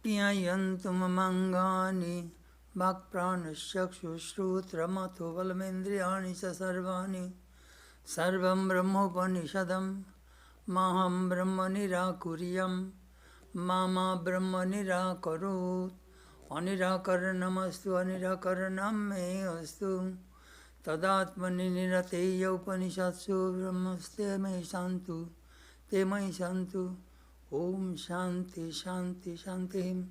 Piyayantum mangani bhak pranasyakshu shrutramato valamendriyani sa sarvani sarvam brahmopanishadam maham brahma nirakuriyam mama brahma nirakarut anirakaranamastu anirakaranam me astu tadatmani nirateya upanishatsu brahmaste me santu te me santu. Om Shanti Shanti Shanti.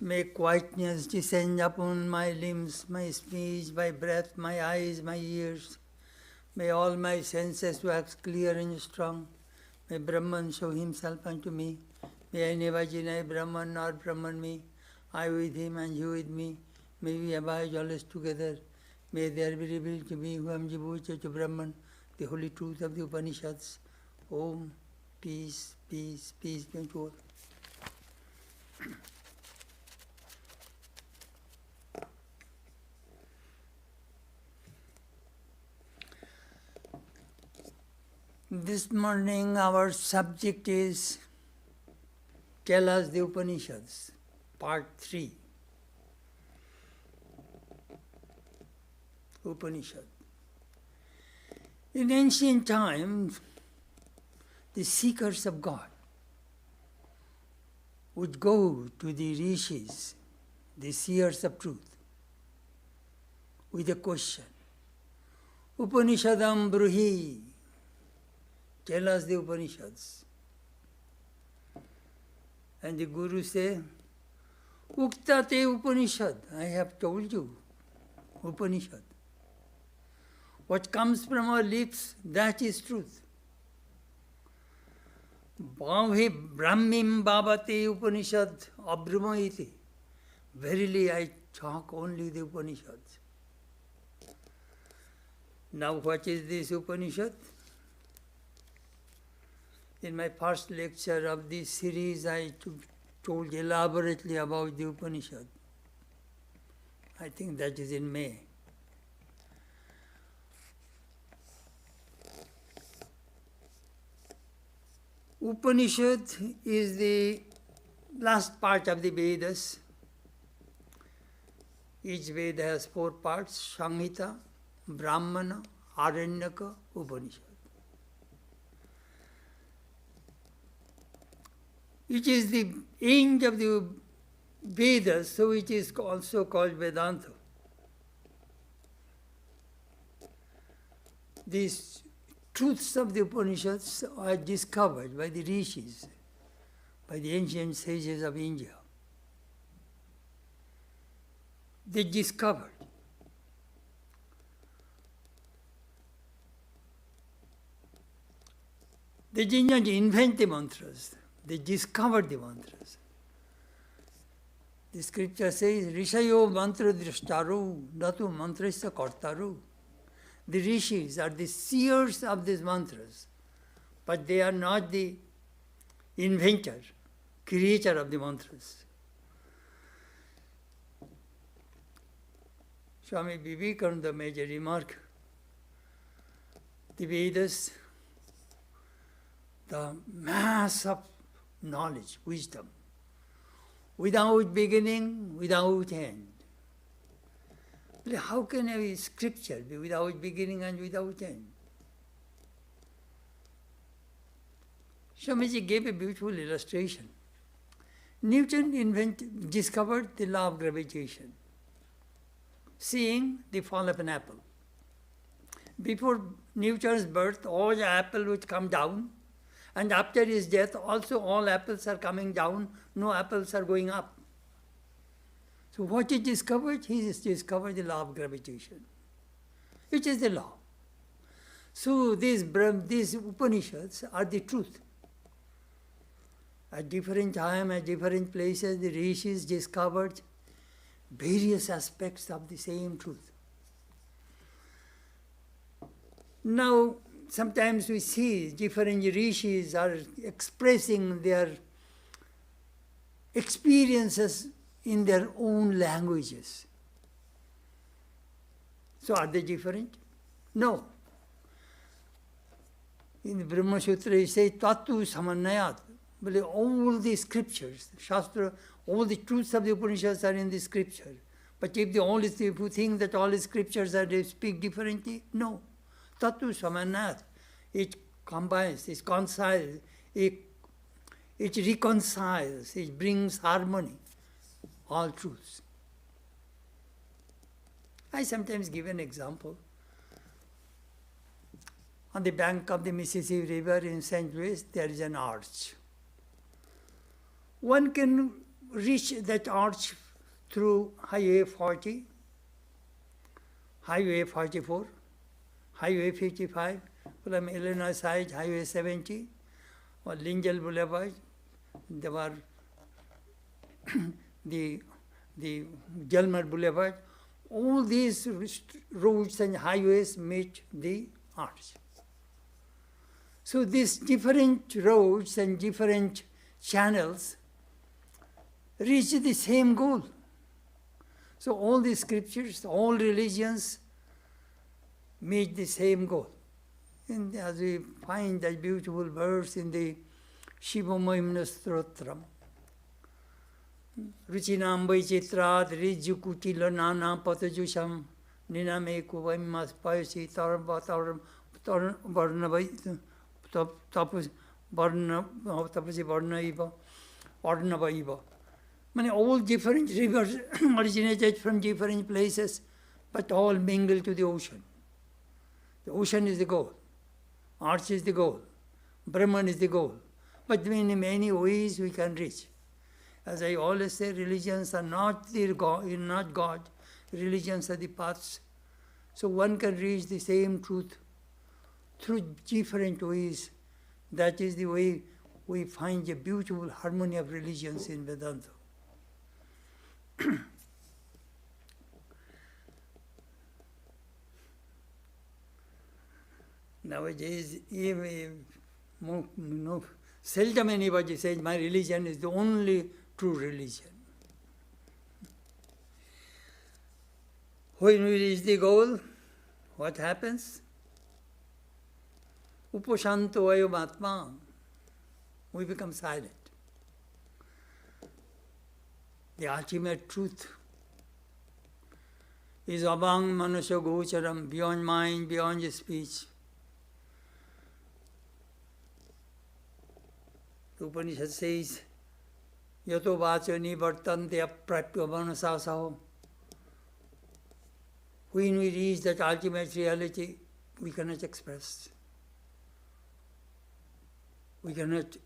May quietness descend upon my limbs, my speech, my breath, my eyes, my ears. May all my senses wax clear and strong. May Brahman show himself unto me. May I never deny Brahman nor Brahman me. I with him and you with me. May we abide always together. May there be revealed to me who am devoted to Brahman, the holy truth of the Upanishads. Om, peace, peace, peace be unto all. This morning our subject is Tell us the Upanishads, Part 3. Upanishad. In ancient times, the seekers of God would go to the rishis, the seers of truth, with a question. Upanishadam bruhi, tell us the Upanishads. And the Guru say, Uktate Upanishad, I have told you, Upanishad. What comes from our lips, that is truth. Bhavhe Brahmim Bhavate Upanishad Abrahma iti. Verily I talk only the Upanishads. Now what is this Upanishad? In my first lecture of this series, I told elaborately about the Upanishad. I think that is in May. Upanishad is the last part of the Vedas. Each Veda has 4 parts: Samhita, Brahmana, Aranyaka, Upanishad. It is the end of the Vedas, so it is also called Vedanta. These truths of the Upanishads are discovered by the rishis, by the ancient sages of India. They discovered. They did not invent the mantras, they discovered the mantras. The scripture says, Rishayo mantra drishtaru, natu mantrasya kartaru. The rishis are the seers of these mantras, but they are not the inventor, creator of the mantras. Swami Vivekananda made a remark. The Vedas, the mass of knowledge, wisdom, without beginning, without end. How can a scripture be without beginning and without end? Swamiji gave a beautiful illustration. Newton discovered the law of gravitation, seeing the fall of an apple. Before Newton's birth, all the apple would come down, and after his death, also all apples are coming down, no apples are going up. So what he discovered? He discovered the law of gravitation, which is the law. So these Upanishads are the truth. At different times, at different places, the rishis discovered various aspects of the same truth. Now, sometimes we see different rishis are expressing their experiences in their own languages. So are they different? No. In the Brahma Sutra, he says, Tatu Samanayat. But all the scriptures, Shastra, all the truths of the Upanishads are in the scripture. But if you think that all the scriptures are, they speak differently, no. Tatu Samanayat. It combines, it reconciles, it brings harmony, all truths. I sometimes give an example. On the bank of the Mississippi River in St. Louis, there is an arch. One can reach that arch through Highway 40, Highway 44, Highway 55, from Illinois side, Highway 70, or Lingle Boulevard. There were the Gelmer Boulevard. All these roads and highways meet the arch. So these different roads and different channels reach the same goal. So all the scriptures, all religions meet the same goal. And as we find that beautiful verse in the Shiva Mahimna Stotram, Ruchinam Vaicitrat Rijukutila Nana Patajusham Niname Kuvaimas Payasi Tarabataram Varnavai Tapasi Varnaiva Varnavaiva. All different rivers originated from different places, but all mingle to the ocean. The ocean is the goal. Arch is the goal. Brahman is the goal. But in many ways we can reach. As I always say, religions are not God. Religions are the paths. So one can reach the same truth through different ways. That is the way we find a beautiful harmony of religions in Vedanta. Nowadays, seldom anybody says my religion is the only true religion. When we reach the goal, what happens? Upashanto ayam atma. We become silent. The ultimate truth is abhang manusya gocharam, beyond mind, beyond speech. The Upanishad says, Yato vacha nivartante aprapya manasasaho. When we reach that ultimate reality, we cannot express. We cannot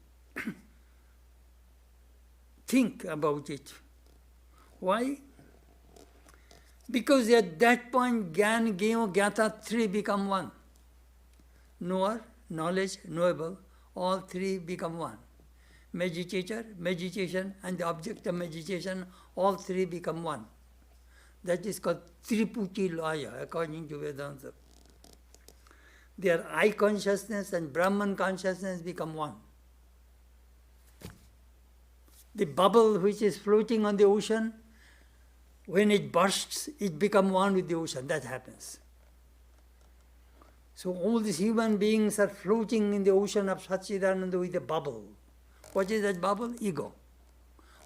think about it. Why? Because at that point, Gyan, Gyo, Gyata, three become one. Knower, knowledge, knowable, all three become one. Meditator, meditation, and the object of meditation, all three become one. That is called Triputi Laya, according to Vedanta. Their I consciousness and Brahman consciousness become one. The bubble which is floating on the ocean, when it bursts, it becomes one with the ocean. That happens. So all these human beings are floating in the ocean of Satchidananda with a bubble. What is that bubble? Ego.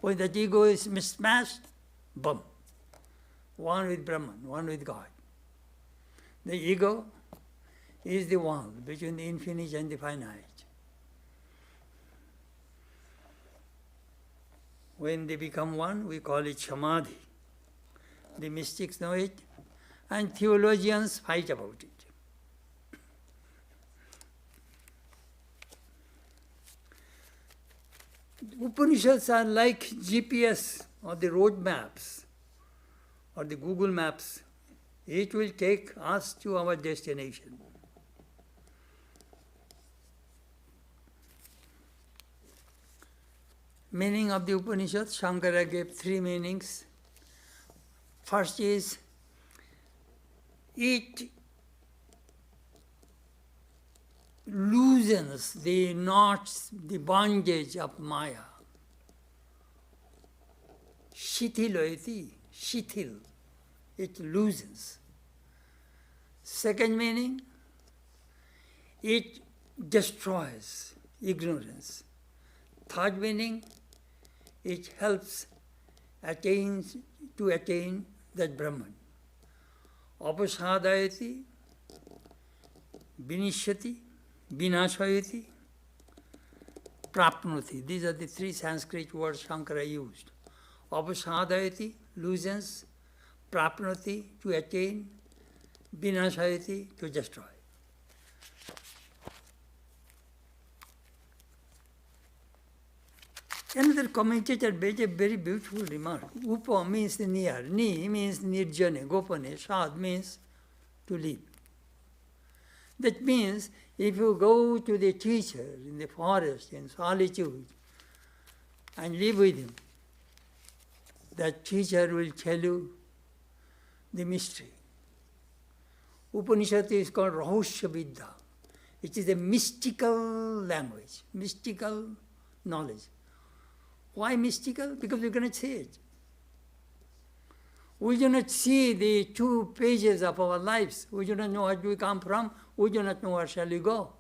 When that ego is smashed, boom. One with Brahman, one with God. The ego is the wall between the infinite and the finite. When they become one, we call it Samadhi. The mystics know it, and theologians fight about it. Upanishads are like GPS or the road maps or the Google Maps. It will take us to our destination. Meaning of the Upanishads, Shankara gave three meanings. First is, it loosens the knots, the bondage of Maya. Shithiloiti, shithil, it loosens. Second meaning, it destroys ignorance. Third meaning, it helps attain that Brahman. Apasadayati, vinishyati, vinashayati, prapnoti. These are the three Sanskrit words Shankara used. Apasadayati, loosens, prapnoti, to attain, vinashayati, to destroy. Another commentator made a very beautiful remark. Upa means near, ni means nirjane, gopane, shad means to live. That means if you go to the teacher in the forest, in solitude, and live with him, that teacher will tell you the mystery. Upanishad is called Rahusya Vidya. It is a mystical language, mystical knowledge. Why mystical? Because we cannot see it. We do not see the 2 pages of our lives. We do not know where we come from. We do not know where shall we go.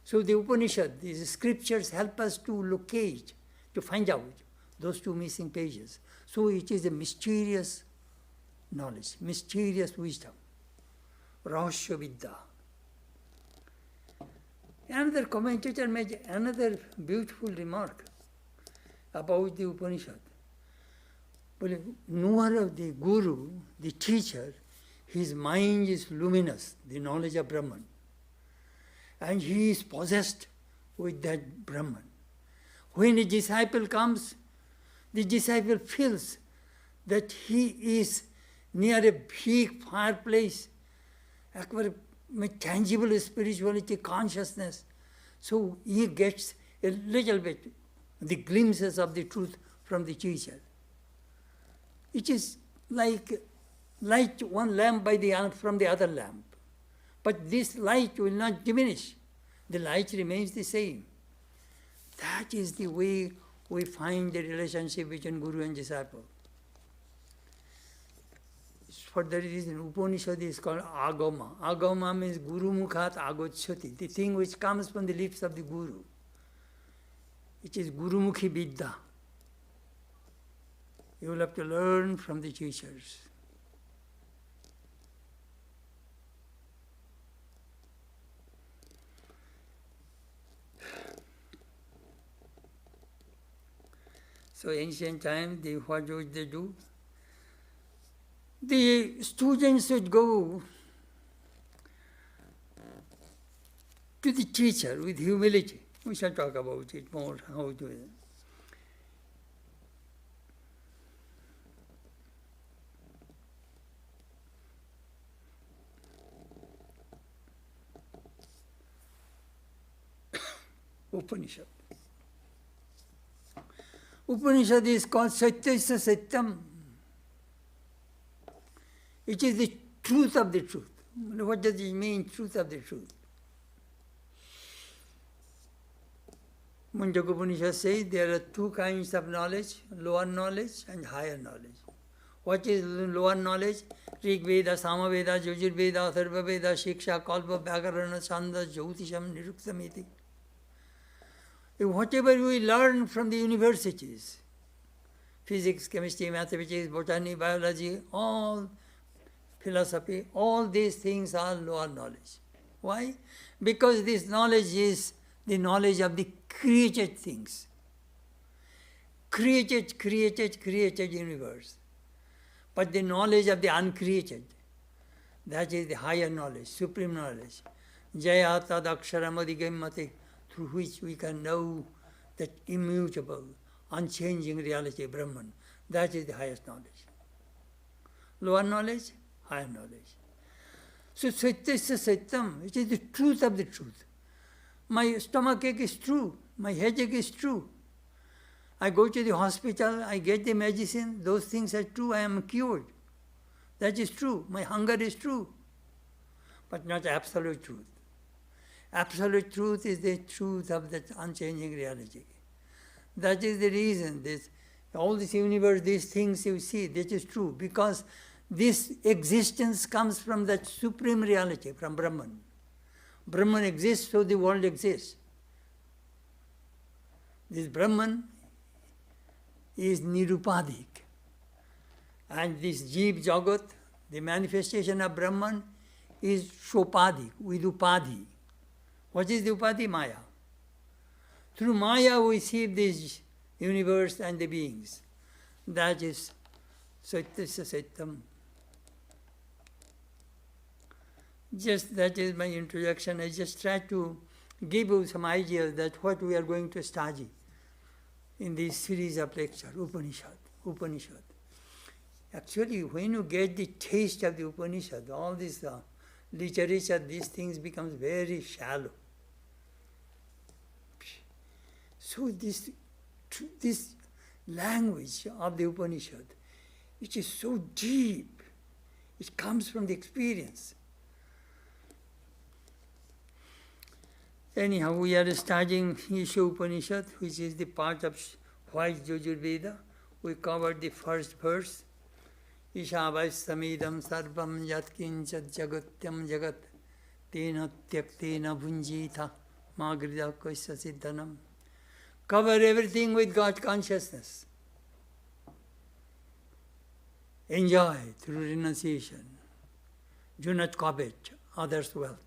So the Upanishad, these scriptures help us to locate, to find out those 2 missing pages. So it is a mysterious knowledge, mysterious wisdom. Rahusya Vidya. Another commentator made another beautiful remark about the Upanishad. Well, knower of the Guru, the teacher, his mind is luminous, the knowledge of Brahman. And he is possessed with that Brahman. When a disciple comes, the disciple feels that he is near a big fireplace, a tangible spirituality, consciousness. So he gets a little bit the glimpses of the truth from the teacher. It is like light one lamp from the other lamp. But this light will not diminish. The light remains the same. That is the way we find the relationship between Guru and disciple. For that reason, Upanishad is called Agama. Agama means Guru Mukhat Agotshati, the thing which comes from the lips of the Guru. It is Gurumukhi Vidya. You will have to learn from the teachers. So ancient time, what would they do? The students would go to the teacher with humility. We shall talk about it more, how to. Upanishad. Upanishad is called Satyasya Satyam. It is the truth of the truth. What does it mean, truth of the truth? Mundaka Upanishad says there are 2 kinds of knowledge, lower knowledge and higher knowledge. What is lower knowledge? Rig Veda, Samaveda, Yajurveda, Atharva Veda, Shiksha, Kalpa, Bhagarana, Chanda, Jyotisham, Niruktamiti. Whatever we learn from the universities, physics, chemistry, mathematics, botany, biology, all philosophy, all these things are lower knowledge. Why? Because this knowledge is the knowledge of the created things. Created universe. But the knowledge of the uncreated, that is the higher knowledge, supreme knowledge. Jaya tad aksharam adhigammate, through which we can know that immutable, unchanging reality, Brahman. That is the highest knowledge. Lower knowledge, higher knowledge. So Satyasya Satyam, it is the truth of the truth. My stomachache is true, my headache is true. I go to the hospital, I get the medicine, those things are true, I am cured. That is true. My hunger is true, but not absolute truth. Absolute truth is the truth of that unchanging reality. That is the reason this, all this universe, these things you see, that is true, because this existence comes from that supreme reality, from Brahman. Brahman exists, so the world exists. This Brahman is nirupadik. And this Jeev Jagat, the manifestation of Brahman, is shopadik, with upadhi. What is the upadhi? Maya. Through Maya we see this universe and the beings. That is Satyasya Satyam. Just that is my introduction. I just try to give you some ideas that what we are going to study in this series of lectures, Upanishad. Actually, when you get the taste of the Upanishad, all this literature, these things becomes very shallow. So this language of the Upanishad, which is so deep, it comes from the experience. Anyhow, we are studying Isha Upanishad, which is the part of Wise Yajurveda. We covered the first verse. Isha Vaissamidam sarvam yat kinchad jagatyam jagat tena tyaktena bhunjita magrida kaisya siddhanam. Cover everything with God consciousness. Enjoy through renunciation. Do not covet others' wealth.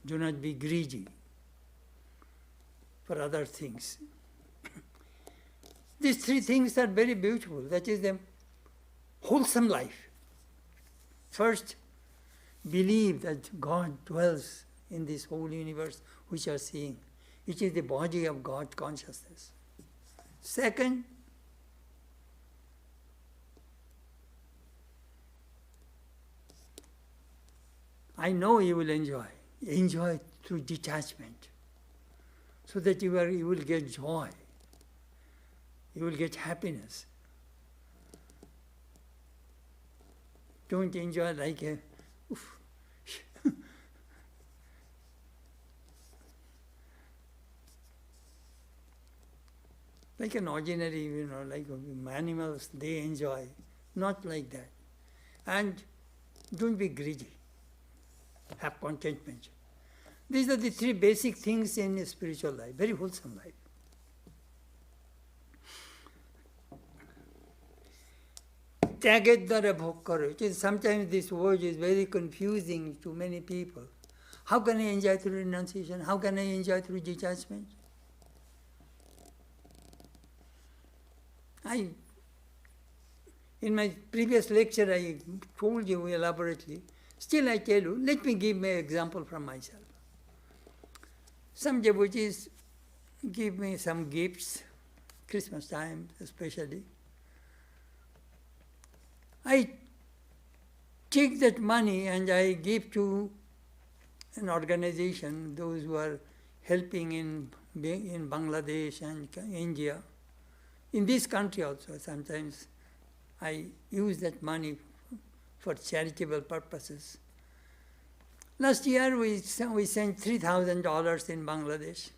Do not be greedy for other things. These three things are very beautiful. That is the wholesome life. First, believe that God dwells in this whole universe which you are seeing. It is the body of God consciousness. Second, I know you will enjoy. Enjoy through detachment, so that you will get joy, you will get happiness. Don't enjoy like a like an ordinary, like animals, they enjoy. Not like that. And don't be greedy. Have contentment. These are the three basic things in a spiritual life, very wholesome life. Tyaget-dara bhog karo. Sometimes this word is very confusing to many people. How can I enjoy through renunciation? How can I enjoy through detachment? In my previous lecture, I told you elaborately. Still I tell you, let me give me an example from myself. Some devotees give me some gifts, Christmas time especially. I take that money and I give to an organization, those who are helping in Bangladesh and India. In this country also, sometimes I use that money for charitable purposes. Last year we sent $3,000 in Bangladesh.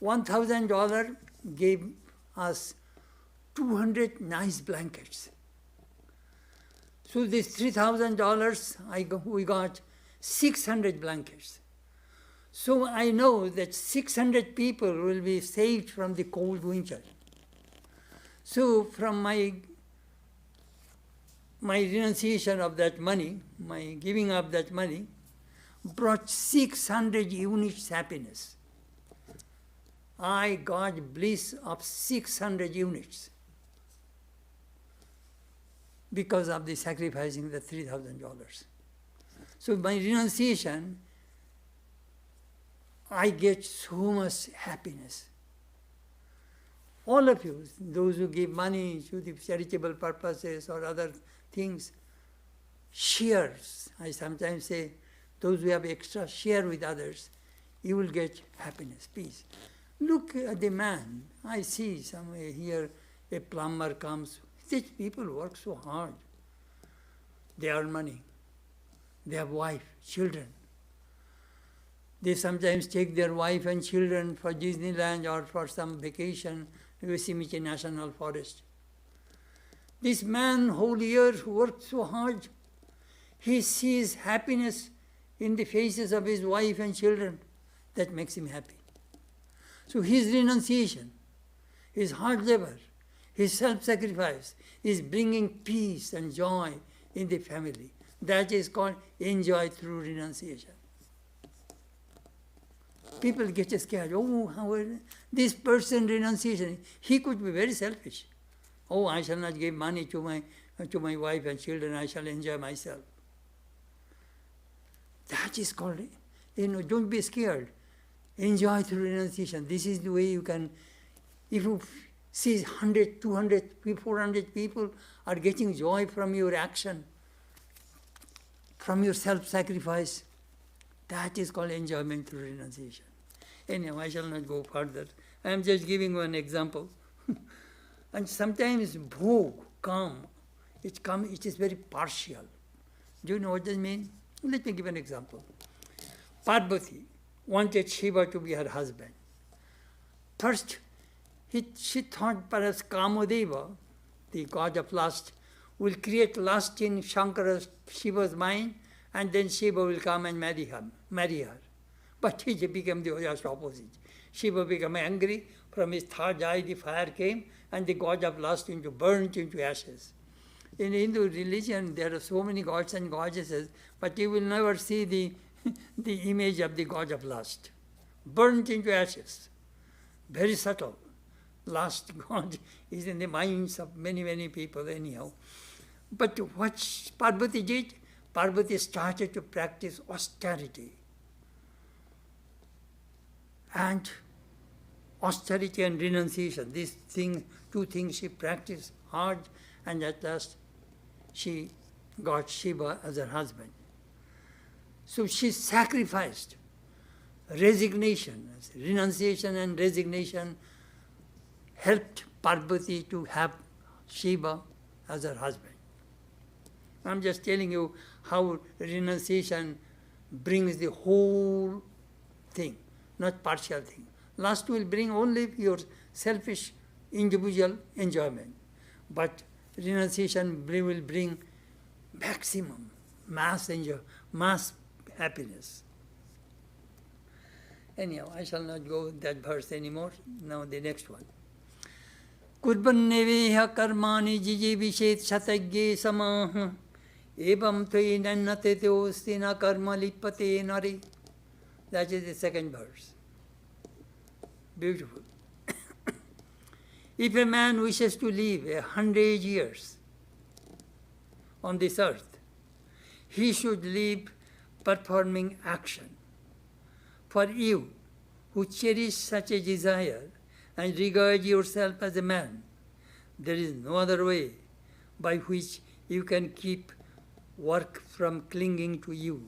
$1,000 gave us 200 nice blankets. So this $3,000 we got 600 blankets. So I know that 600 people will be saved from the cold winter. So from my renunciation of that money, my giving up that money, brought 600 units happiness. I got bliss of 600 units because of the sacrificing the $3,000. So by renunciation, I get so much happiness. All of you, those who give money to the charitable purposes or other things, shares. I sometimes say, those who have extra, share with others. You will get happiness, peace. Look at the man. I see somewhere here a plumber comes. These people work so hard. They earn money. They have wife, children. They sometimes take their wife and children for Disneyland or for some vacation to Yosemite National Forest. This man whole year worked so hard. He sees happiness in the faces of his wife and children, that makes him happy. So his renunciation, his hard labor, his self-sacrifice is bringing peace and joy in the family. That is called enjoy through renunciation. People get scared. Oh, this person renunciation, he could be very selfish. Oh, I shall not give money to my wife and children, I shall enjoy myself. That is called, don't be scared. Enjoy through renunciation. This is the way you can, if you see 100, 200, 400 people are getting joy from your action, from your self-sacrifice, that is called enjoyment through renunciation. Anyhow, I shall not go further. I am just giving one example. And sometimes bhog, calm, it is very partial. Do you know what that means? Let me give an example. Parvati wanted Shiva to be her husband. First, she thought perhaps Kamadeva, the god of lust, will create lust in Shiva's mind, and then Shiva will come and marry her. But it became the just opposite. Shiva became angry, from his third eye the fire came, and the god of lust burnt into ashes. In Hindu religion, there are so many gods and goddesses, but you will never see the image of the god of lust. Burnt into ashes. Very subtle. Lust god is in the minds of many, many people anyhow. But what Parvati did, Parvati started to practice austerity. And austerity and renunciation, these things, two things she practiced hard, and at last she got Shiva as her husband. So she sacrificed resignation, renunciation and resignation helped Parvati to have Shiva as her husband. I'm just telling you how renunciation brings the whole thing, not partial thing. Lust will bring only your selfish individual enjoyment, but renunciation will bring maximum, mass happiness. Anyhow, I shall not go that verse anymore. Now the next one. Kurbanneveha karmani jijivishet shatagye samah evam te nannate teosti na karma lipate nari. That is the second verse. Beautiful. If a man wishes to live 100 years on this earth, he should live performing action. For you who cherish such a desire and regard yourself as a man, there is no other way by which you can keep work from clinging to you.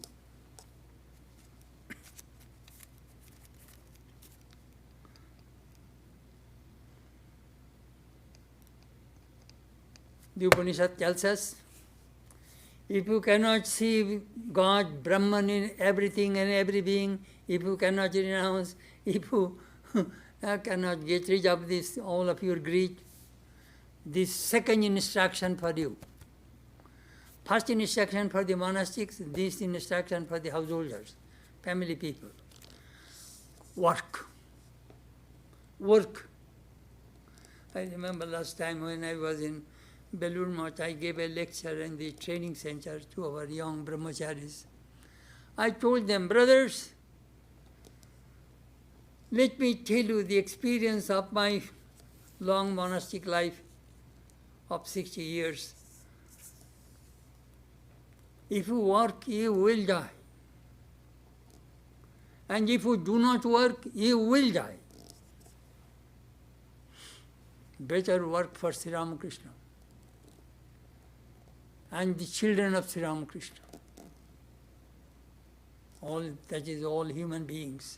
The Upanishad tells us, if you cannot see God, Brahman in everything and every being, if you cannot renounce, if you cannot get rid of this, all of your greed, this second instruction for you. First instruction for the monastics, this instruction for the householders, family people. Work. Work. I remember last time when I was in Belur Math, I gave a lecture in the training center to our young brahmacharis. I told them, brothers, let me tell you the experience of my long monastic life of 60 years. If you work, you will die. And if you do not work, you will die. Better work for Sri Ramakrishna and the children of Sri Ramakrishna. That is all human beings.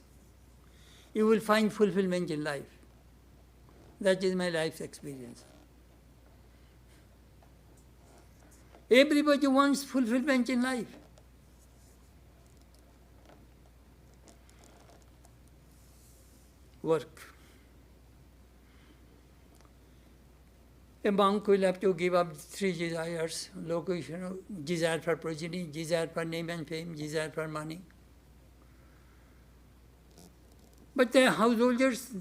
You will find fulfillment in life. That is my life's experience. Everybody wants fulfillment in life. Work. A monk will have to give up three desires: location, desire for progeny, desire for name and fame, desire for money. But the householders,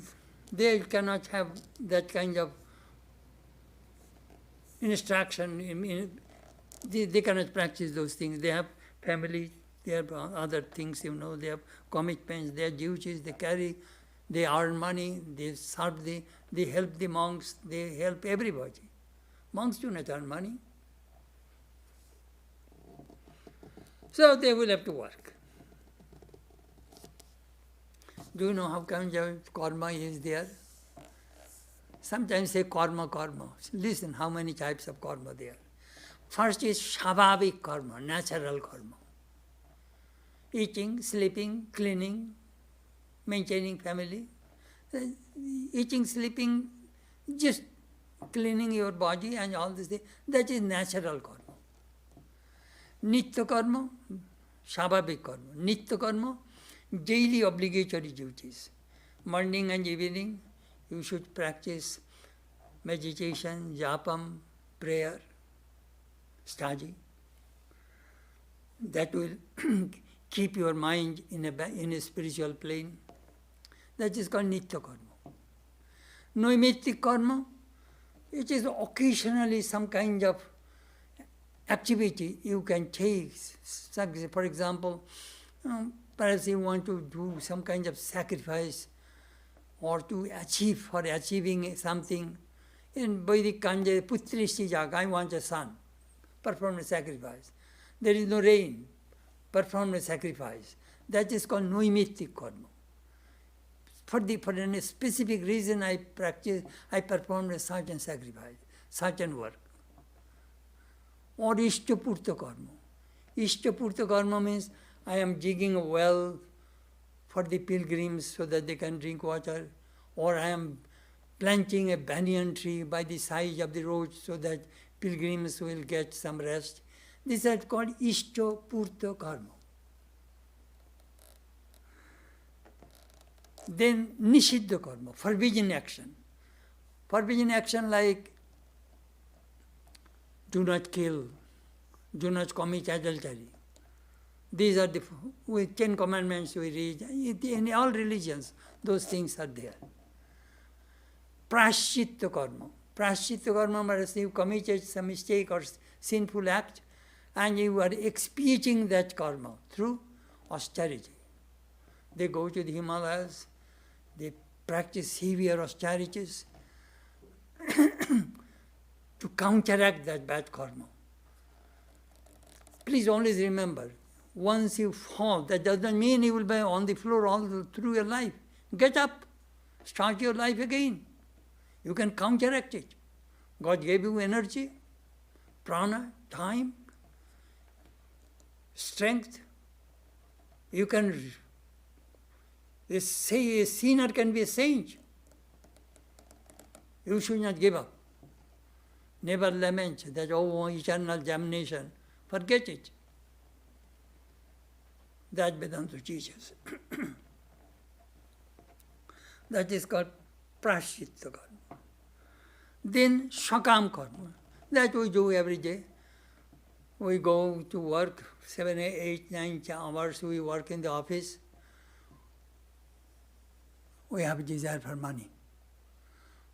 they cannot have that kind of instruction. They cannot practice those things. They have family, they have other things, they have commitments, they have duties, they carry, they earn money, they serve, they help the monks, they help everybody. Monks do not earn money. So they will have to work. Do you know how kind of karma is there? Sometimes say karma. Listen how many types of karma there are. First is shabhavik karma, natural karma. Eating, sleeping, cleaning, maintaining family. Eating, sleeping, just cleaning your body and all this thing, that is natural karma. Nitya karma, shabhavik karma. Nitya karma, daily obligatory duties. Morning and evening, you should practice meditation, japam, prayer, study. That will keep your mind in a spiritual plane. That is called nitya karma. Naimittik karma, it is occasionally some kind of activity you can take. For example, perhaps you want to do some kind of sacrifice or to achieving something. In Vedic Kanja, Putrishti Jag, I want a son. Perform a sacrifice. There is no rain. Perform a sacrifice. That is called naimittik karma. For a specific reason I performed a certain sacrifice, certain work. Or Ishtapurta karma. Ishtapurta karma means I am digging a well for the pilgrims so that they can drink water, or I am planting a banyan tree by the side of the road so that pilgrims will get some rest. These are called Ishtapurta karma. Then Nishiddha karma, forbidden action. Forbidden action like do not kill, do not commit adultery. These are the 10 commandments we read. In all religions, those things are there. Prashchitta karma. Prashchitta karma means you committed some mistake or sinful act and you are expiating that karma through austerity. They go to the Himalayas, they practice severe austerities to counteract that bad karma. Please always remember, once you fall, that doesn't mean you will be on the floor all through your life. Get up, start your life again. You can counteract it. God gave you energy, prana, time, strength. You can say a sinner can be a saint. You should not give up. Never lament that, oh, eternal damnation. Forget it. That Vedanta teaches. That is called prashchitta karma. Then shakam karma. That we do every day. We go to work, 7, 8, 9 hours we work in the office. We have a desire for money.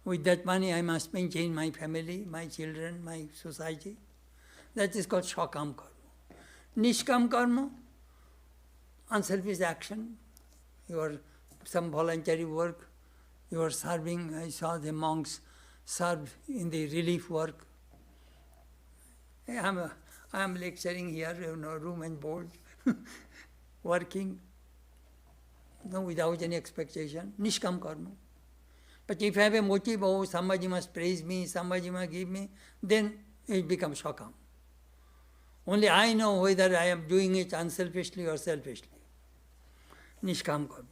With that money I must maintain my family, my children, my society. That is called shakam karma. Nishkam karma, unselfish action. You are some voluntary work. You are serving. I saw the monks serve in the relief work. I am lecturing here, room and board, working, without any expectation. Nishkam karma. But if I have a motive, oh, somebody must praise me, somebody must give me, then it becomes shakam. Only I know whether I am doing it unselfishly or selfishly. Nishkam karma.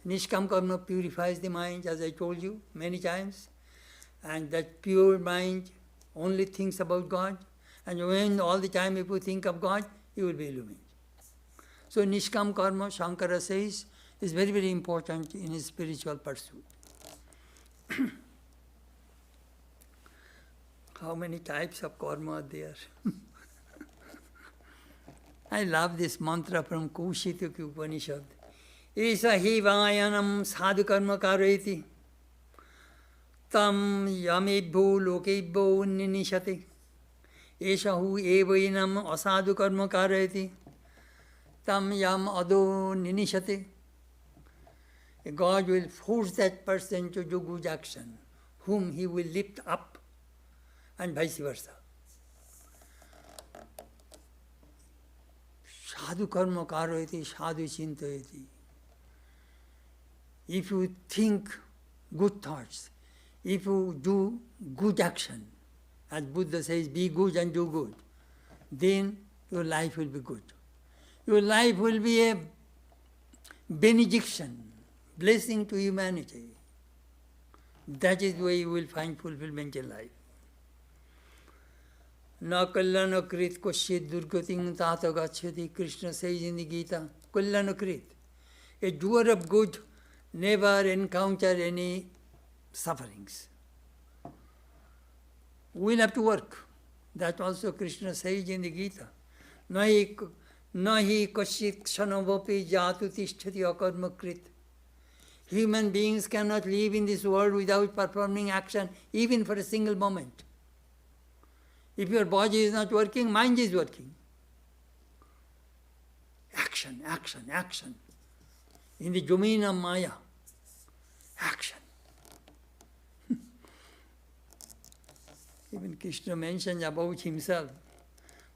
Nishkam karma purifies the mind, as I told you many times. And that pure mind only thinks about God. And when all the time if you think of God, you will be illumined. So Nishkam karma, Shankara says, is very, very important in his spiritual pursuit. How many types of karma are there? I love this mantra from Kaushitya Upanishad. Esa hi vayanam sadhu karma kareti tam yamebho lokebho ninishate. Esa hu evainam asadhu karma kareti tam yam ado ninishate. God will force that person to do good action, whom he will lift up, and vice versa. Sadhu karma karayati, sadhu chintayati. If you think good thoughts, if you do good action, as Buddha says, be good and do good, then your life will be good. Your life will be a benediction, blessing to humanity. That is the way you will find fulfillment in life. Na kalyana krit koshit durgating tata gacchati. Krishna says in the Gita, kalyana krit. A doer of good never encounter any sufferings. We will have to work. That also Krishna says in the Gita. Nahi koshit kshanavapi jatu tishtati akarma krit. Human beings cannot live in this world without performing action, even for a single moment. If your body is not working, mind is working. Action, action, action. In the domain of Maya, action. Even Krishna mentions about himself.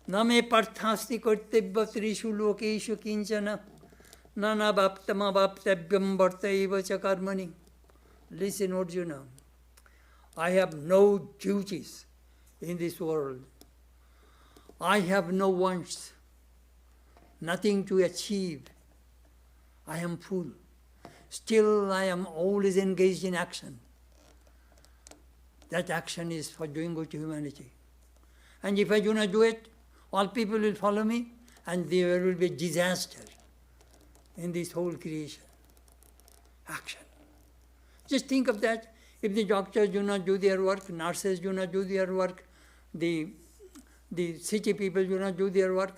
Name parthasti kartebya trishu lokeshu kinchana nana bhaptama bhaptavyam vartaiva cha karmani. Listen, Arjuna. I have no duties in this world. I have no wants, nothing to achieve. I am full. Still, I am always engaged in action. That action is for doing good to humanity. And if I do not do it, all people will follow me, and there will be disaster in this whole creation. Action. Just think of that. If the doctors do not do their work, nurses do not do their work, the city people do not do their work,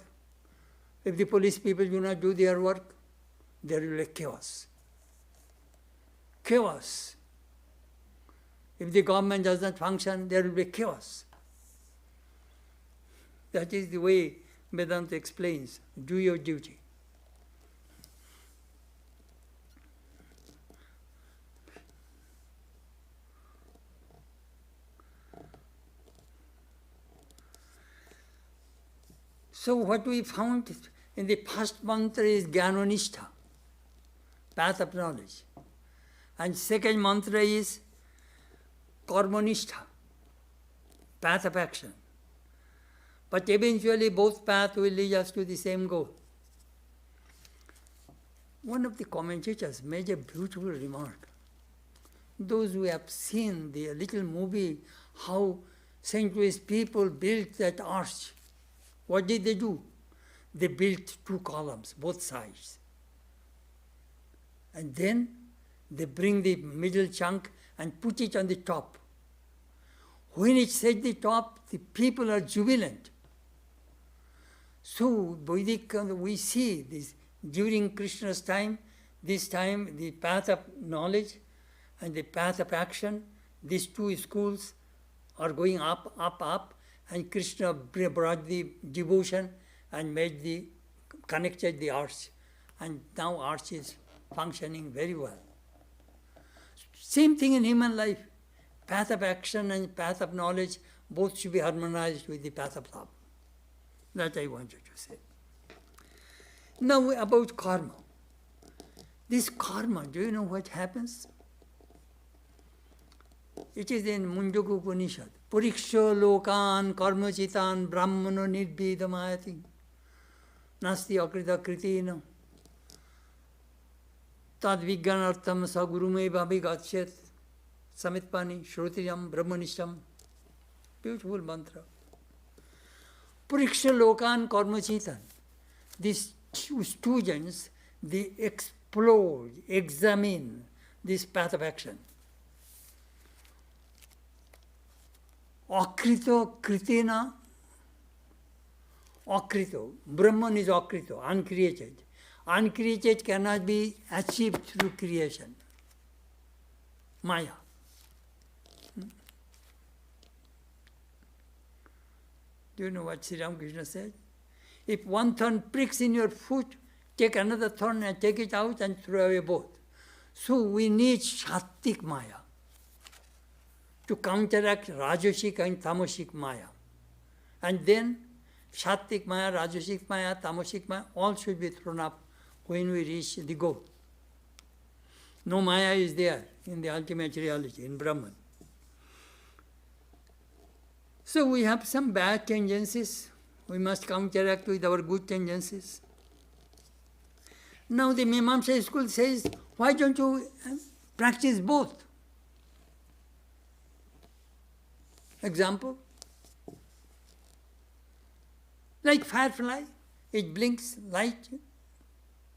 if the police people do not do their work, there will be chaos. Chaos. If the government does not function, there will be chaos. That is the way Vedanta explains. Do your duty. So what we found in the first mantra is Jnananistha, path of knowledge. And second mantra is Karmanistha, path of action. But eventually both paths will lead us to the same goal. One of the commentators made a beautiful remark. Those who have seen the little movie, how St. Louis people built that arch, what did they do? They built two columns, both sides. And then they bring the middle chunk and put it on the top. When it hits the top, the people are jubilant. So Vedic, we see this during Krishna's time, this time the path of knowledge and the path of action, these two schools are going up, up, up, and Krishna brought the devotion and connected the arts. And now arts is functioning very well. Same thing in human life. Path of action and path of knowledge both should be harmonized with the path of love. That I wanted to say. Now about karma. This karma, do you know what happens? It is in Mundaka Upanishad. Puriksha lokan karma chitan brahmano nirvedamayati nasti akrita kritina tad vijnanartham sagurume bhavi gachyat samitpani shrotriyam brahmanishtam. Beautiful mantra. Puriksha lokan karma chitan. These students, they explore, examine this path of action. Akrito kritena. Akrito. Brahman is akrito, uncreated. Uncreated cannot be achieved through creation. Maya. Do you know what Sri Ramakrishna said? If one thorn pricks in your foot, take another thorn and take it out and throw away both. So we need Sattvic Maya to counteract Rajasic and Tamasic Maya. And then Sattvic Maya, Rajasic Maya, Tamasic Maya, all should be thrown up when we reach the goal. No Maya is there in the ultimate reality, in Brahman. So we have some bad tendencies. We must counteract with our good tendencies. Now the Mimamsa school says, why don't you practice both? Example, like firefly, it blinks light,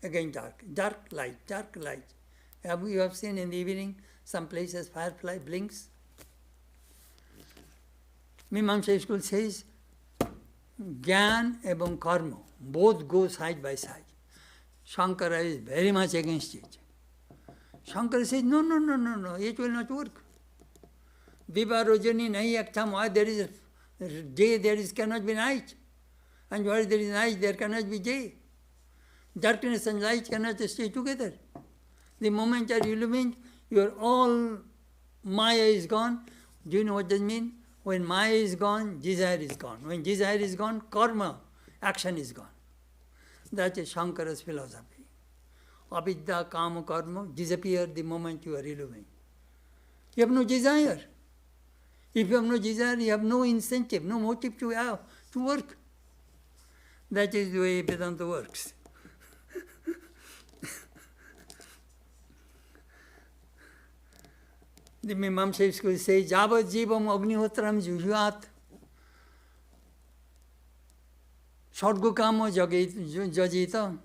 again dark, dark light, dark light. You have seen in the evening, some places firefly blinks. Mimamsa school says, Gyan and Karma, both go side by side. Shankara is very much against it. Shankara says, no, it will not work. Diva Rojani nahi aktham, why there is day, there is cannot be night. And where there is night, there cannot be day. Darkness and light cannot stay together. The moment you are illumined, your all Maya is gone. Do you know what that means? When Maya is gone, desire is gone. When desire is gone, karma, action is gone. That is Shankara's philosophy. Avidya, kama, karma disappear the moment you are illumined. You have no desire. If you have no desire, you have no incentive, no motive to work. That is the way Vedanta works. The Mimamsa school says, Javad jivam agnihotram juhyat sargukamo jajita.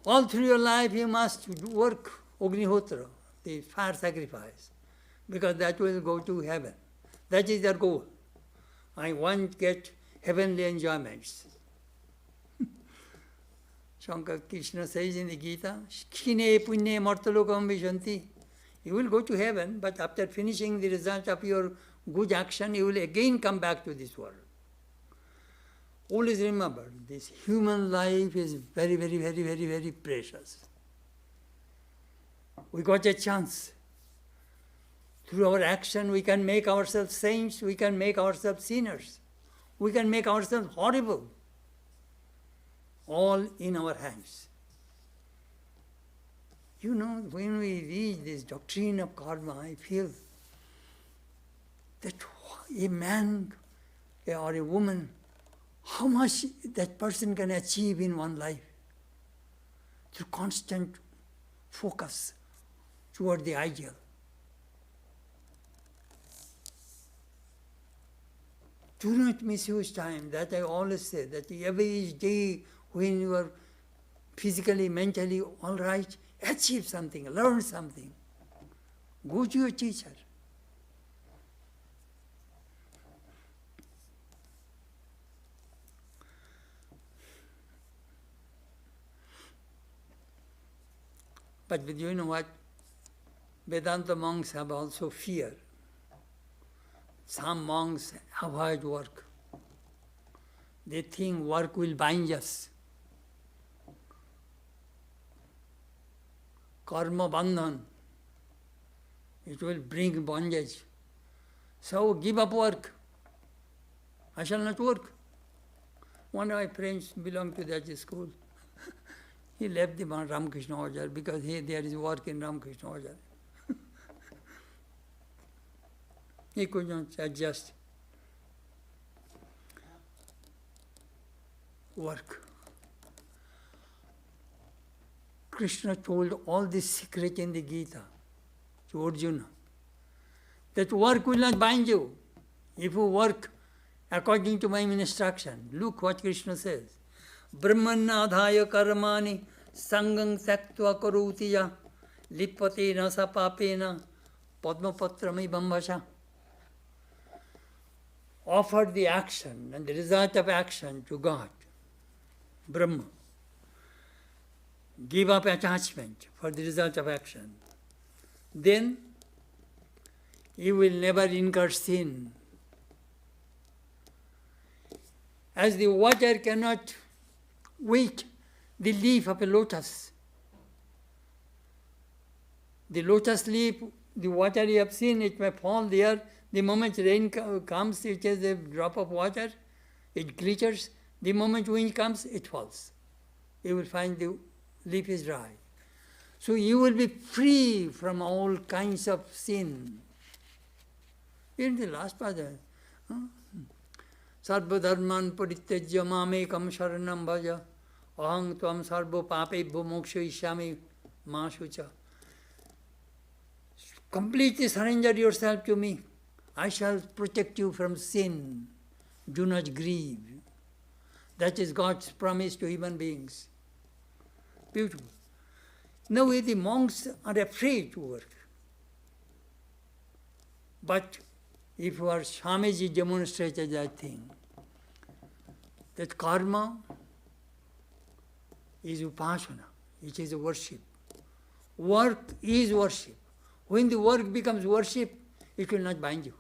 All through your life you must work agnihotra, the fire sacrifice, because that will go to heaven. That is their goal. I want to get heavenly enjoyments. Shankar Krishna says in the Gita, Khine punye martalokam vishanti. You will go to heaven, but after finishing the result of your good action, you will again come back to this world. Always remember, this human life is very, very, very, very, very precious. We got a chance. Through our action, we can make ourselves saints, we can make ourselves sinners, we can make ourselves horrible. All in our hands. You know, when we read this doctrine of karma, I feel that a man or a woman, how much that person can achieve in one life through constant focus toward the ideal. Do not misuse time. That I always say, that every day when you are physically, mentally all right, achieve something, learn something. Go to your teacher. But do you know what? Vedanta monks have also fear. Some monks avoid work. They think work will bind us. Karma bandhan. It will bring bondage. So give up work. I shall not work. One of my friends belonged to that school. He left the Ramakrishna Order because there is work in Ramakrishna Order. He could not adjust. Work. Krishna told all this secret in the Gita to Arjuna, that work will not bind you. If you work according to my instruction, look what Krishna says. Brahmanna adhaya karmani sangam saktva karutiya lipate na sapapena padmapatrami bambhasha. offer the action and the result of action to God, Brahma. Give up attachment for the result of action. Then you will never incur sin. As the water cannot wet the leaf of a lotus. The lotus leaf, the water you have seen, it may fall there. The moment rain comes, it is a drop of water, it glitters. The moment wind comes, it falls. You will find the leaf is dry. So you will be free from all kinds of sin. In the last part, Sarva dharman parityajya mamekam sharanam bhaja aham tvam sarva papebhyo mokshaishyami ma shucha. Completely surrender yourself to me. I shall protect you from sin. Do not grieve. That is God's promise to human beings. Beautiful. Now the monks are afraid to work. But if our Swamiji demonstrated that thing, that karma is upasana, it is a worship. Work is worship. When the work becomes worship, it will not bind you.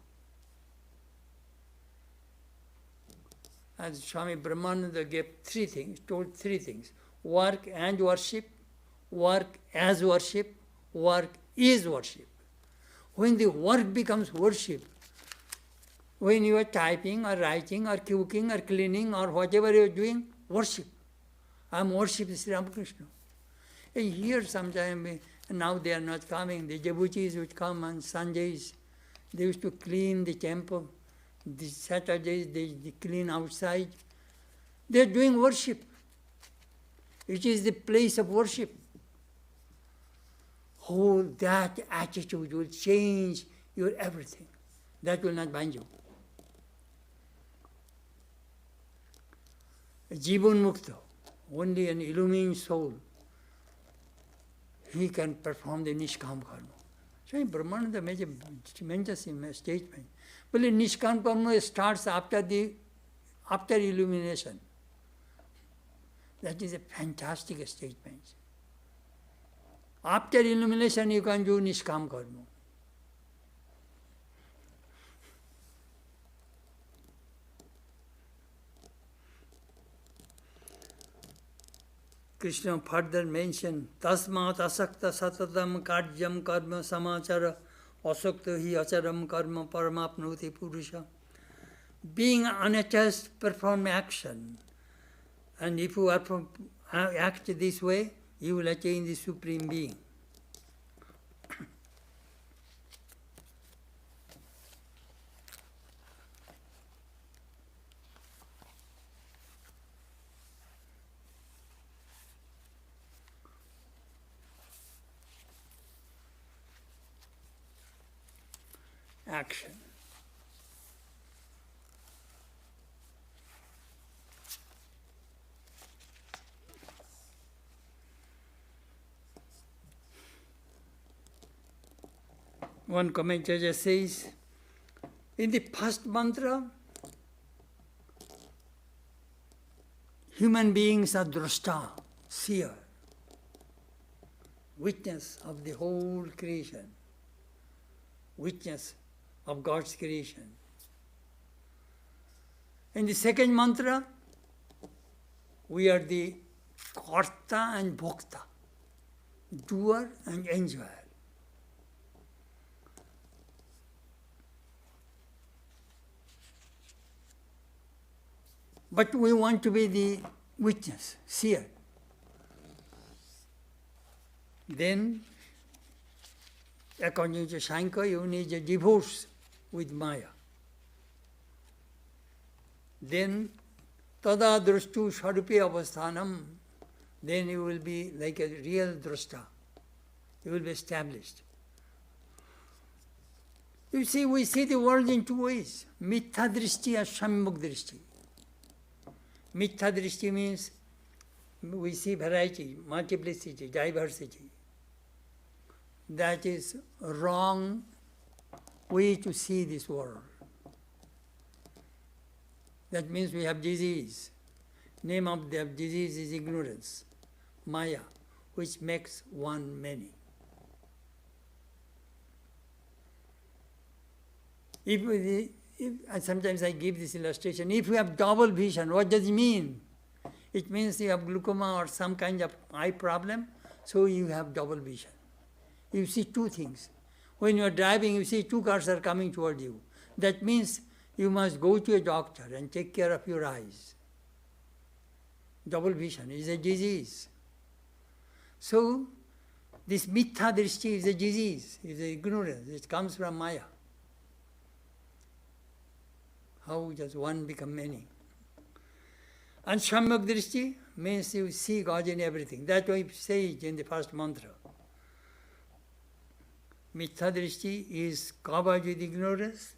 As Swami Brahmananda gave told three things. Work and worship, work as worship, work is worship. When the work becomes worship, when you are typing or writing or cooking or cleaning or whatever you are doing, worship. I am worshiping Sri Ramakrishna. And here sometime, now they are not coming, the devotees would come on Sundays. They used to clean the temple. The Saturdays they clean outside. They are doing worship. It is the place of worship. Oh, that attitude will change your everything. That will not bind you. Jivan Mukta, only an illumined soul, he can perform the Nishkam Karma. So Brahmananda made a tremendous statement. But the Nishkam Karma starts after illumination. That is a fantastic statement. After illumination you can do Nishkam Karma. Krishna further mentioned, Tasmat asakta satatam karjam karma samachara asakta hi acharam karma paramapnoti purusha. Being unattached, perform action. And if you act this way, you will attain the Supreme Being. Action. One commentator says, in the first mantra, human beings are drashta, seer, witness of the whole creation, witness of God's creation. In the second mantra, we are the karta and bhokta, doer and enjoyer. But we want to be the witness, seer. Then, according to Sankhya, you need a divorce with Maya. Then, tada drashtu sharupe avasthanam, then you will be like a real drashta. You will be established. You see, we see the world in two ways, mithya drishti and sammuk drishti. Mithya drishti means we see variety, multiplicity, diversity. That is wrong way to see this world. That means we have disease. Name of the disease is ignorance, Maya, which makes one many. Sometimes I give this illustration. If you have double vision, what does it mean? It means you have glaucoma or some kind of eye problem, so you have double vision. You see two things. When you are driving, you see two cars are coming toward you. That means you must go to a doctor and take care of your eyes. Double vision is a disease. So, this mithya drishti is a disease, is a ignorance. It comes from Maya. How does one become many? And samyak drishti means you see God in everything. That we say it in the first mantra. Mithya drishti is covered with ignorance.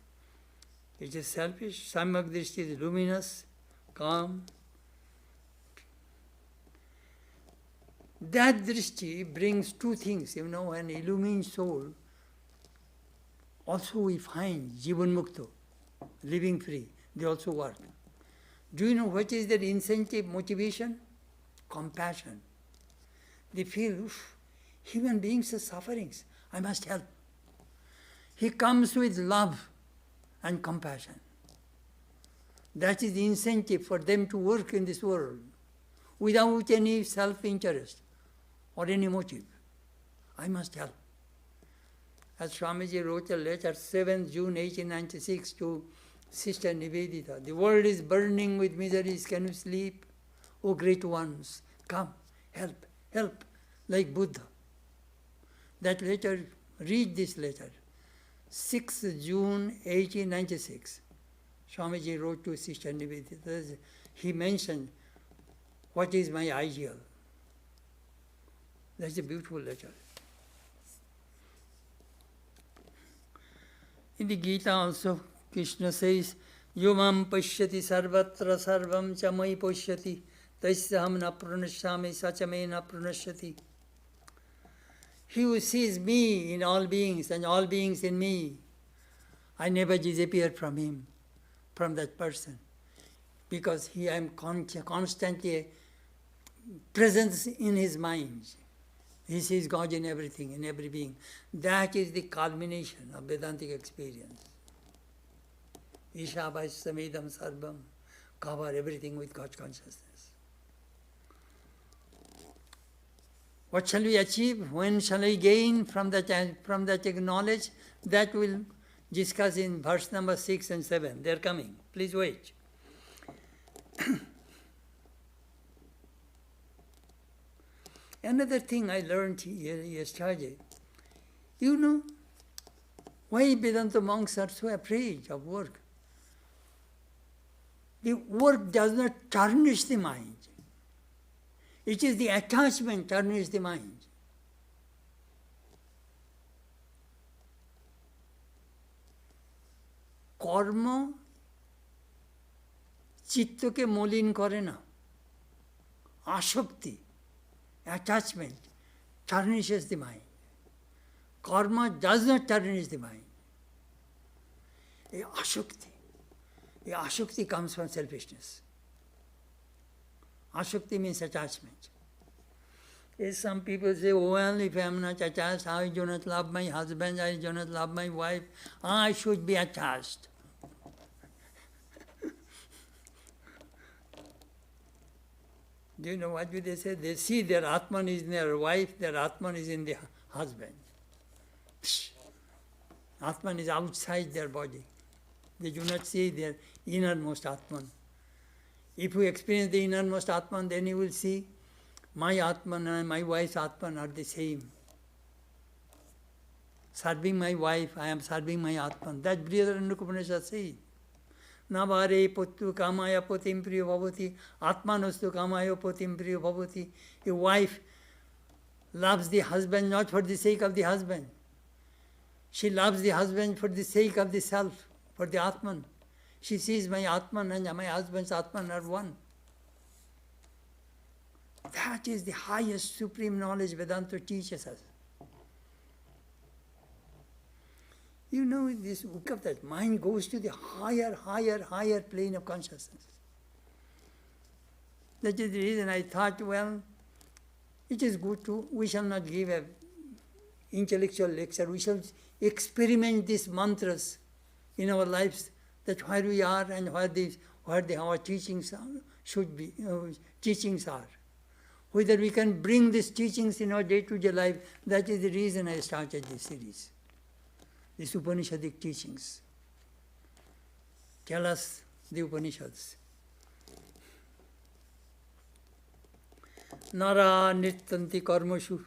It is selfish. Samyak drishti is luminous, calm. That drishti brings two things. An illumined soul, also we find jivan mukto, living free. They also work. Do you know what is their incentive, motivation? Compassion. They feel, human beings are suffering. I must help. He comes with love and compassion. That is the incentive for them to work in this world without any self-interest or any motive. I must help. As Swamiji wrote a letter, 7th June 1896 to Sister Nivedita, the world is burning with miseries, can you sleep? O great ones, come, help, help, like Buddha. That letter, read this letter. 6th June 1896, Swamiji wrote to Sister Nivedita. He mentioned, what is my ideal? That's a beautiful letter. In the Gita also, Krishna says, Yomam pashyati sarvatra sarvam cha mai pashyati tasyaham na pranashyami sachame na pranashyati. He who sees me in all beings and all beings in me, I never disappear from him, from that person, because I am constantly present in his mind. He sees God in everything, in every being. That is the culmination of Vedantic experience. Ishabhassamedam sarvam, cover everything with God consciousness. What shall we achieve? When shall I gain from that knowledge? That we'll discuss in verse number 6 and 7. They're coming. Please wait. Another thing I learned yesterday, why Vedanta monks are so afraid of work? The work does not tarnish the mind. It is the attachment tarnishes the mind. কর্ম চিত্তকে মলিন করে না, আসক্তি, attachment tarnishes the mind. Karma does not tarnish the mind. A ashukti comes from selfishness. Ashukti means attachment. As some people say, well, if I am not attached, I do not love my husband, I do not love my wife, I should be attached. Do you know what do they say? They see their Atman is in their wife, their Atman is in the husband. Atman is outside their body. They do not see their innermost Atman. If you experience the innermost Atman, then you will see my Atman and my wife's Atman are the same. Serving my wife, I am serving my Atman. That Brihadaranyaka Upanishad says. Navare pottu kamaya potim priyo bhavati, atmanastu kamaya potim priyo bhavati. A wife loves the husband not for the sake of the husband. She loves the husband for the sake of the self, for the Atman. She sees my Atman and my husband's Atman are one. That is the highest supreme knowledge Vedanta teaches us. You know, this of that mind goes to the higher plane of consciousness. That is the reason I thought, well, it is good to, we shall not give a intellectual lecture, we shall experiment these mantras in our lives, that where we are and where our teachings should be, teachings are. Whether we can bring these teachings in our day-to-day life, that is the reason I started this series. These Upanishadic teachings. Tell us the Upanishads. Nara nrittanti karmashu.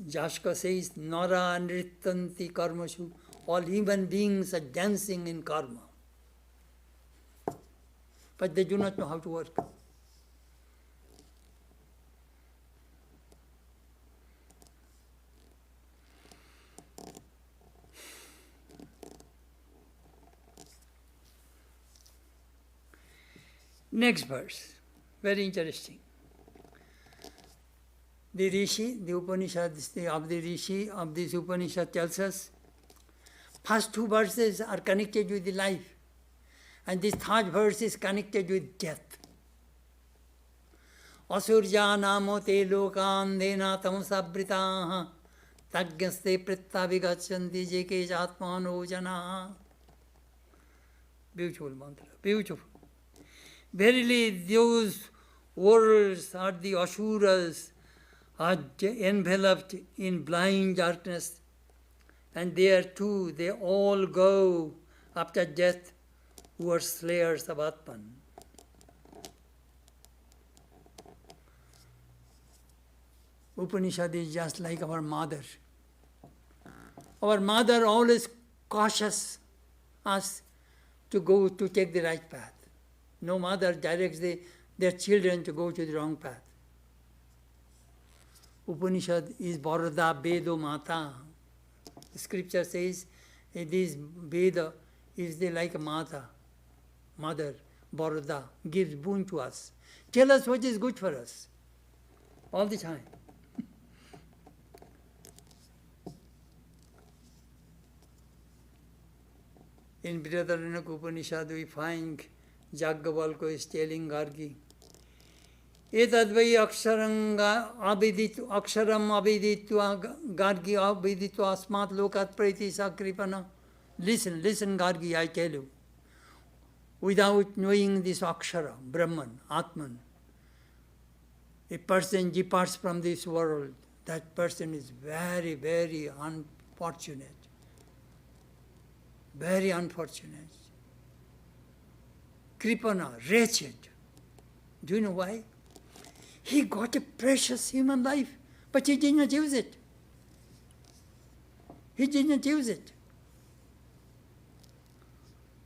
Jashka says, Nara nrittanti karmashu. All human beings are dancing in karma. But they do not know how to work. Next verse, very interesting. The Rishi, the Upanishads of the Rishi of this Upanishad tells us, first two verses are connected with the life, and this third verse is connected with death. Asurja namo te lokandena tamsabritaha tagyaste pritta vigachanti jeke atmano janaha. Beautiful mantra, beautiful. Verily, those worlds are the Asuras, are enveloped in blind darkness, and there too they all go after death who are slayers of Atman. Upanishad is just like our mother. Our mother always cautions us to take the right path. No mother directs their children to go to the wrong path. Upanishad is Bharada Vedo Mata. The scripture says this Veda is like a mother, Bharada, gives boon to us. Tell us what is good for us all the time. In Brihadaranyaka Upanishad we find Jaggavalko is telling Gargi, Etadvai aksharam abhiditva Gargi abhiditva asmat lokat praiti sakripana. Listen, Gargi, I tell you. Without knowing this akshara, Brahman, Atman, a person departs from this world, that person is very, very unfortunate. Very unfortunate. Kripana, wretched. Do you know why? He got a precious human life, but he did not use it. He did not use it.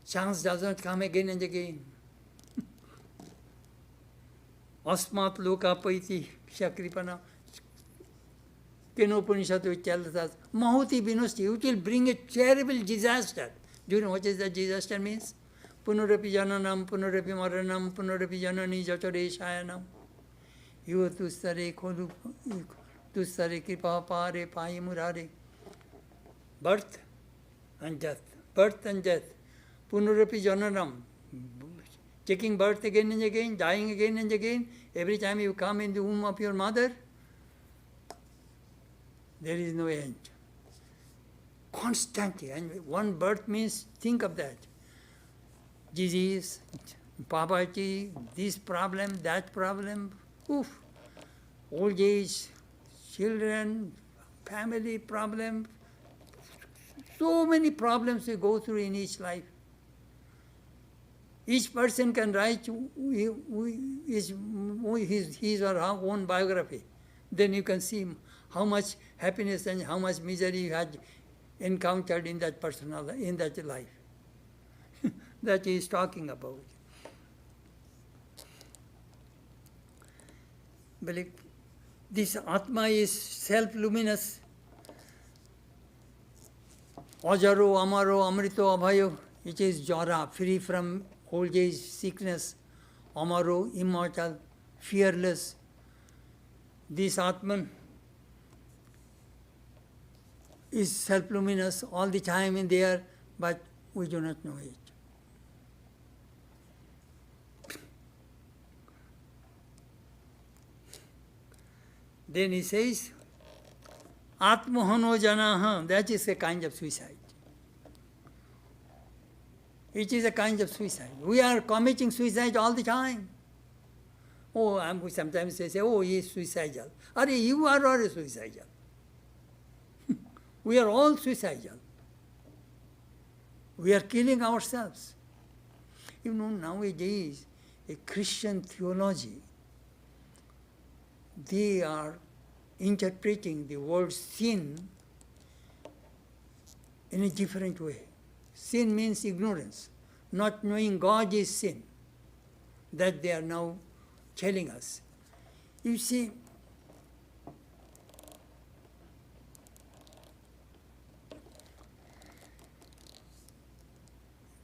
Chance does not come again and again. Asmat loka paiti shakripana. Upanishad which tells us, Mahuti vinosti, it will bring a terrible disaster. Do you know what is that disaster means? Punarapi jananam, punarapi maranam, punarapi janani jatare shayanam. Yu tustare kholu, tustare kripa pare pai murare. Birth and death. Birth and death. Punarapi jananam. Taking birth again and again, dying again and again. Every time you come in the womb of your mother, there is no end. Constantly. And one birth means, think of that. Disease, poverty, this problem, that problem, oof. Old age, children, family problem. So many problems we go through in each life. Each person can write his or her own biography. Then you can see how much happiness and how much misery you had encountered in that in that life that he is talking about. But this Atma is self-luminous. Ajaro, Amaro, Amrito, Abhayo. It is Jara, free from old age, sickness. Amaro, immortal, fearless. This Atman is self-luminous all the time in there, but we do not know it. Then he says, Atmohano janaha, that is a kind of suicide. It is a kind of suicide. We are committing suicide all the time. Oh, sometimes they say, oh, he is suicidal. Are you are already suicidal. We are all suicidal. We are killing ourselves. You know, nowadays, a Christian theology, they are interpreting the word sin in a different way. Sin means ignorance. Not knowing God is sin. That they are now telling us. You see,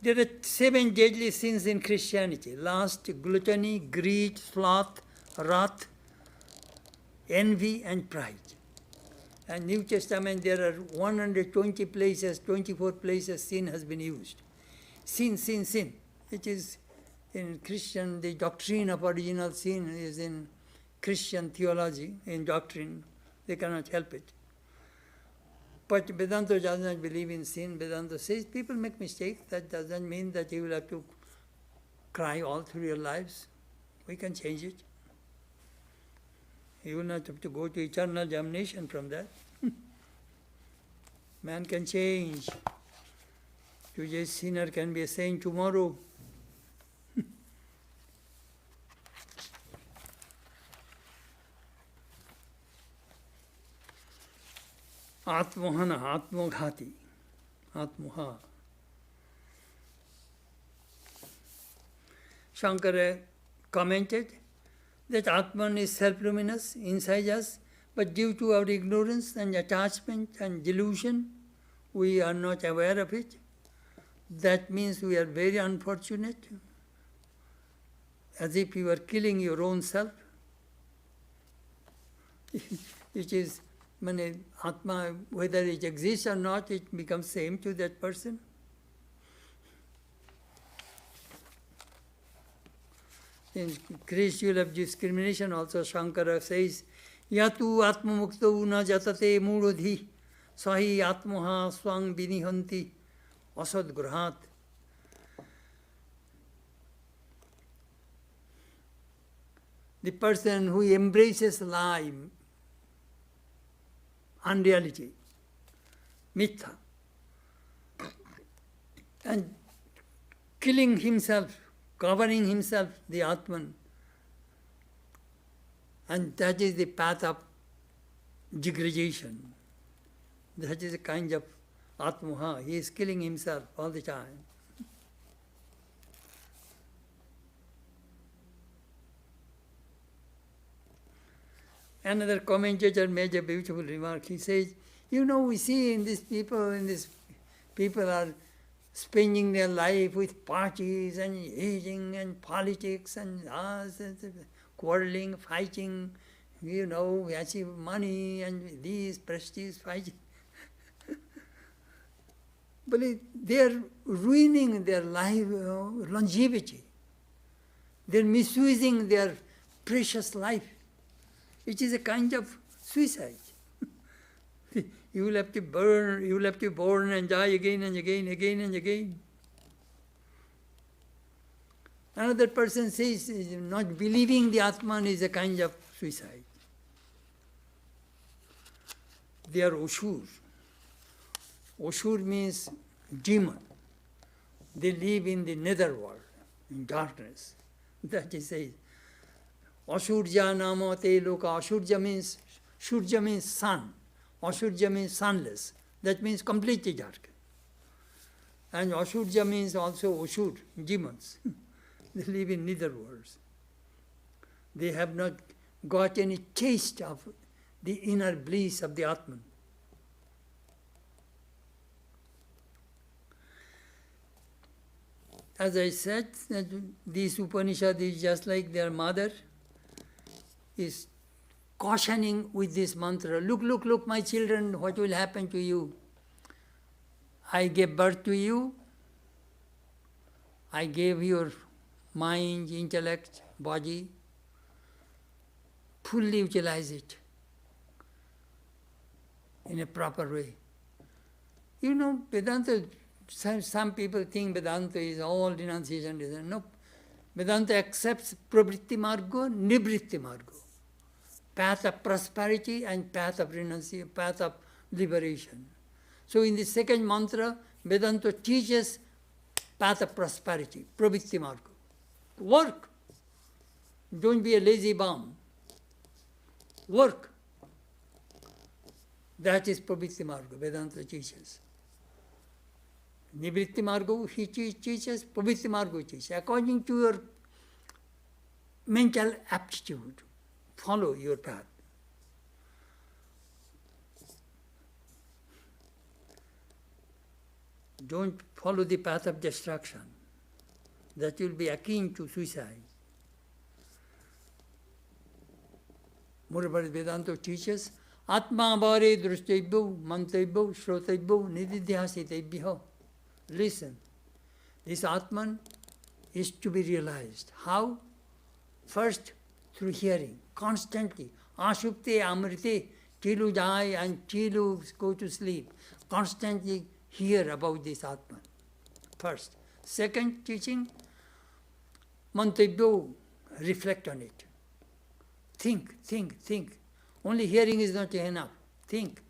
there are 7 deadly sins in Christianity. Lust, gluttony, greed, sloth, wrath, envy, and pride. And New Testament, there are 120 places, 24 places sin has been used. Sin, sin, sin. It is in Christian, the doctrine of original sin is in Christian theology, in doctrine. They cannot help it. But Vedanta does not believe in sin. Vedanta says people make mistakes. That doesn't mean that you will have to cry all through your lives. We can change it. You will not have to go to eternal damnation from that. Man can change. Today's sinner can be a saint tomorrow. Atmohana, Atmoghati, Atmoha. Shankara commented that Atman is self-luminous inside us, but due to our ignorance and attachment and delusion, we are not aware of it. That means we are very unfortunate, as if you are killing your own self. It is, Atma, whether it exists or not, it becomes same to that person. In Creation of discrimination also, Shankara says, Yatu atma mukta na jatate mudodhi sahi atmaha swang binihanti asad grahat. The person who embraces lie, unreality, mithya, and killing himself, covering himself, the Atman. And that is the path of degradation. That is a kind of Atmaha. He is killing himself all the time. Another commentator made a beautiful remark. He says, you know, we see in these people are spending their life with parties and eating and politics and quarreling, fighting, you know, we achieve money and these prestige fighting. But they are ruining their life, longevity. They are misusing their precious life. It is a kind of suicide. You will have to burn, you will have to born and die again and again, again and again. Another person says not believing the Atman is a kind of suicide. They are Ashur. Ashur means demon. They live in the netherworld, in darkness. That is it. Ashurja namo te loka. Ashurja means sun. Ashurja means sunless. That means completely dark. And Ashurja means also Ashur, demons. They live in nether worlds. They have not got any taste of the inner bliss of the Atman. As I said, that this Upanishad is just like their mother, is cautioning with this mantra. Look, look, look, my children, what will happen to you? I gave birth to you, I gave your mind, intellect, body, fully utilize it in a proper way. You know, Vedanta, some people think Vedanta is all renunciation. No, Vedanta accepts pravritti margo, nivritti margo, path of prosperity and path of renunciation, path of liberation. So in the second mantra, Vedanta teaches path of prosperity, pravritti margo. Work. Don't be a lazy bum. Work. That is pravritti margo, Vedanta teaches. Nivritti margo, he teaches, pravritti margo teaches. According to your mental aptitude, follow your path. Don't follow the path of destruction. That will be akin to suicide. Moreover, Vedanta teaches, Atma vare drushtebhyo, mantebhyo, shrotebhyo, nididhyasitebhyo. Listen, this Atman is to be realized. How? First, through hearing, constantly. Ashupte amrite, till you die and till you go to sleep. Constantly hear about this Atman. First. Second teaching, mantebhyo, reflect on it. Think. Only hearing is not enough. Think.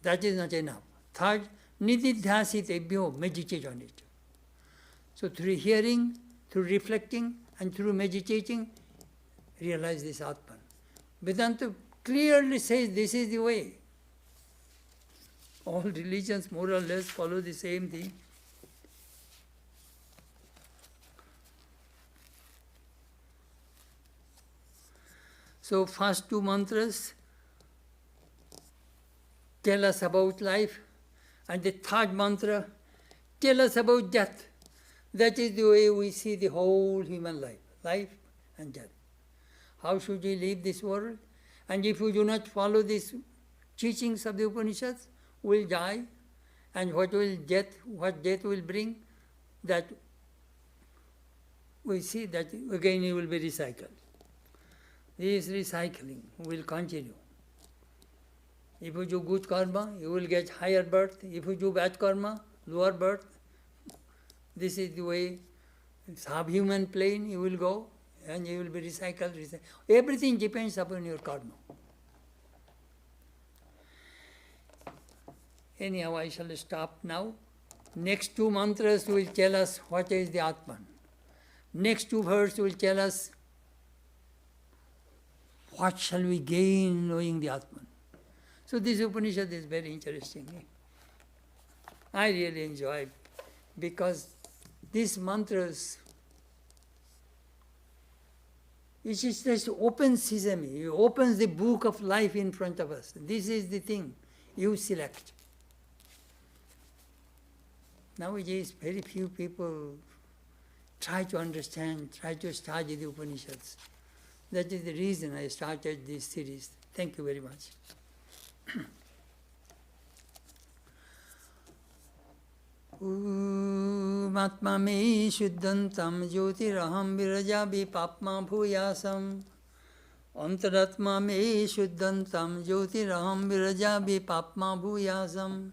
That is not enough. Third, nididhyasitebhyo, meditate on it. So through hearing, through reflecting, and through meditating, realize this Atman. Vedanta clearly says this is the way. All religions more or less follow the same thing. So first two mantras tell us about life, and the third mantra tell us about death. That is the way we see the whole human life and death. How should we live this world? And if we do not follow these teachings of the Upanishads, we will die. And what death will bring, that we see that again it will be recycled. This recycling will continue. If you do good karma, you will get higher birth. If you do bad karma, lower birth. This is the way, subhuman plane you will go, and you will be recycled. Everything depends upon your karma. Anyhow, I shall stop now. Next two mantras will tell us what is the Atman. Next two verses will tell us what shall we gain knowing the Atman. So this Upanishad is very interesting. I really enjoy it because these mantras, it is just open sesame. It opens the book of life in front of us. This is the thing you select. Nowadays, very few people try to understand, try to study the Upanishads. That is the reason I started this series. Thank you very much. Matma me shuddhantam jyotiraham virajabi papma bhuyasam. Antaratma me shuddhantam jyotiraham virajabi papma bhuyasam.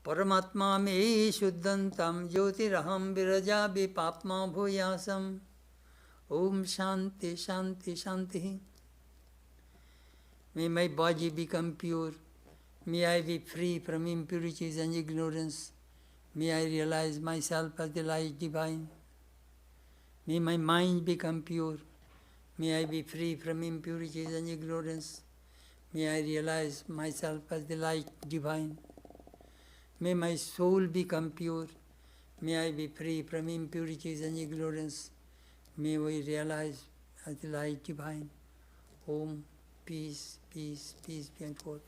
Paramatma me shuddhantam jyotiraham virajabi papma bhuyasam. Om Shanti Shanti Shanti. May my body become pure. May I be free from impurities and ignorance. May I realize myself as the light divine. May my mind become pure. May I be free from impurities and ignorance. May I realize myself as the light divine. May my soul become pure. May I be free from impurities and ignorance. May we realize as the light divine. Om, peace, peace, peace be and forth.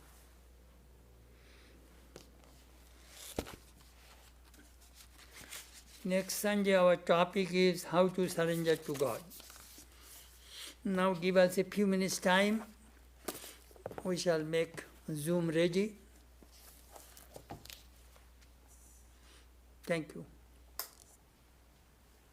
Next Sunday our topic is how to surrender to God. Now give us a few minutes time. We shall make Zoom ready. Thank you.